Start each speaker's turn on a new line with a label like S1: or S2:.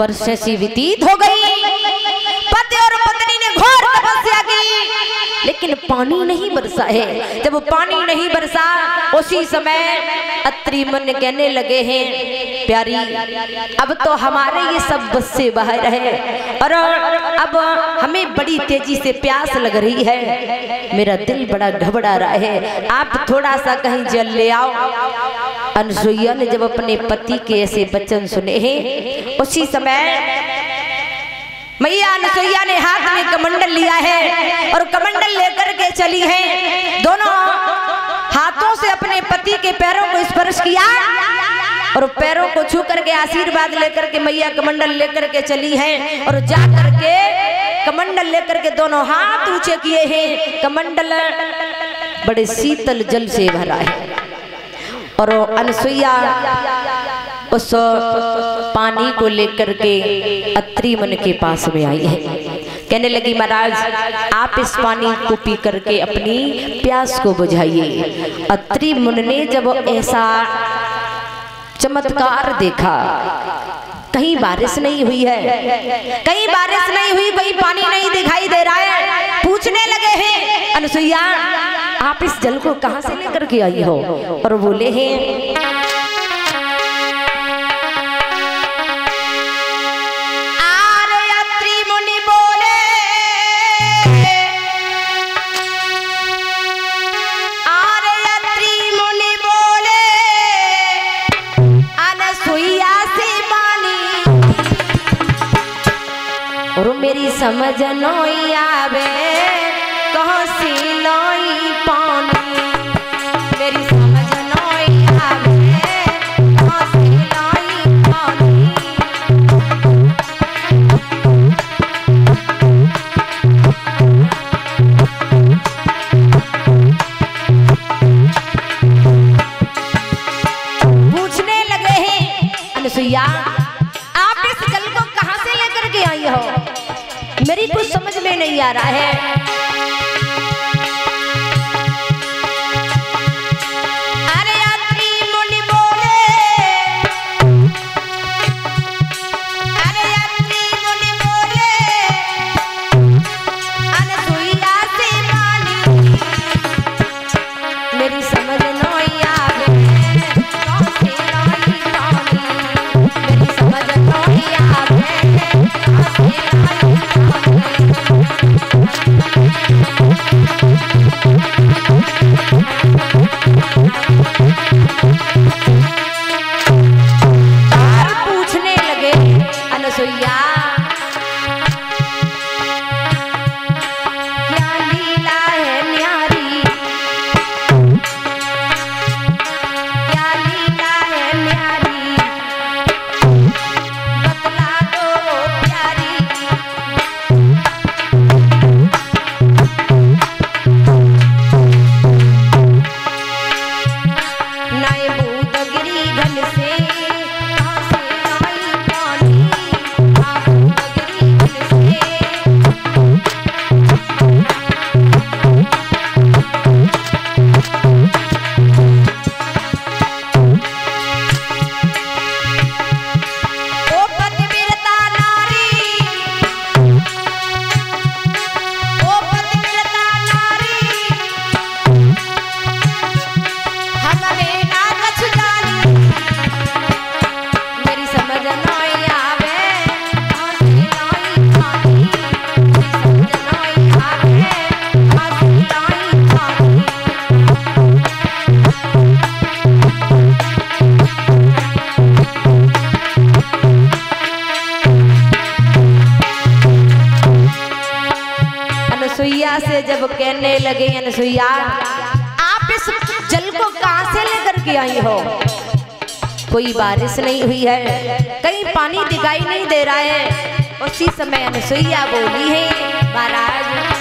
S1: वर्ष सी व्यतीत हो गई। पति और पत्नी ने घोर तपस्या की, लेकिन पानी नहीं बरसा है। जब पानी नहीं बरसा, उसी समय अत्रि मुनि कहने लगे हैं, प्यारी अब तो हमारे ये सब बस से बाहर है और अब हमें बड़ी तेजी से प्यास लग रही है, मेरा दिल बड़ा घबरा रहा है, आप थोड़ा सा कहीं जल ले आओ। अनसुईया ने जब अपने पति के ऐसे वचन सुने हैं, उसी समय मैया अनसुईया ने हाथ में कमंडल लिया है और कमंडल लेकर के चली है। दोनों हाथों से अपने पति के पैरों को स्पर्श किया और पैरों को छू करके आशीर्वाद लेकर के मैया कमंडल लेकर के चली है और जा करके कमंडल लेकर के दोनों हाथ ऊंचे किए हैं। कमंडल बड़े शीतल जल से भरा है और अनसुईया उस पानी को लेकर के अत्रि मुनि के पास में आई है। कहने लगी, महाराज आप इस पानी को पी करके अपनी प्यास को बुझाइए। अत्रि मुनि ने जब ऐसा चमत्कार देखा, कहीं बारिश नहीं हुई है, कहीं बारिश नहीं हुई, कोई पानी नहीं दिखाई दे रहा है, पूछने लगे हैं, अनसुईया आप इस जल को कहां से लेकर के आई हो? और बोले हैं, मेरी समझ नोई आवे कहाँ से लाई पानी, मेरी समझ नोई आवे कहाँ से लाई पानी। पूछने लगे हैं, अनसुईया आप इस जल को कहाँ से लेकर के आई हो? मेरी कुछ समझ में नहीं आ रहा है। अरे अत्रि मुनि बोले, अरे अत्रि मुनि बोले, अनसुईया से पानी, मेरी समझ नहीं आवे कहाँ से लाई पानी, मेरी समझ नहीं आवे कहाँ से लाई। पूछने लगे अनसुईया क्या लीला है न्यारी, क्या लीला है न्यारी, बतला दो प्यारी। अनसुईया से जब कहने लगे, अनसुईया आप इस जल को कहां से लेकर के आई हो? कोई बारिश नहीं हुई है, कहीं पानी दिखाई नहीं दे रहा है। उसी समय अनसुईया बोली है, महाराज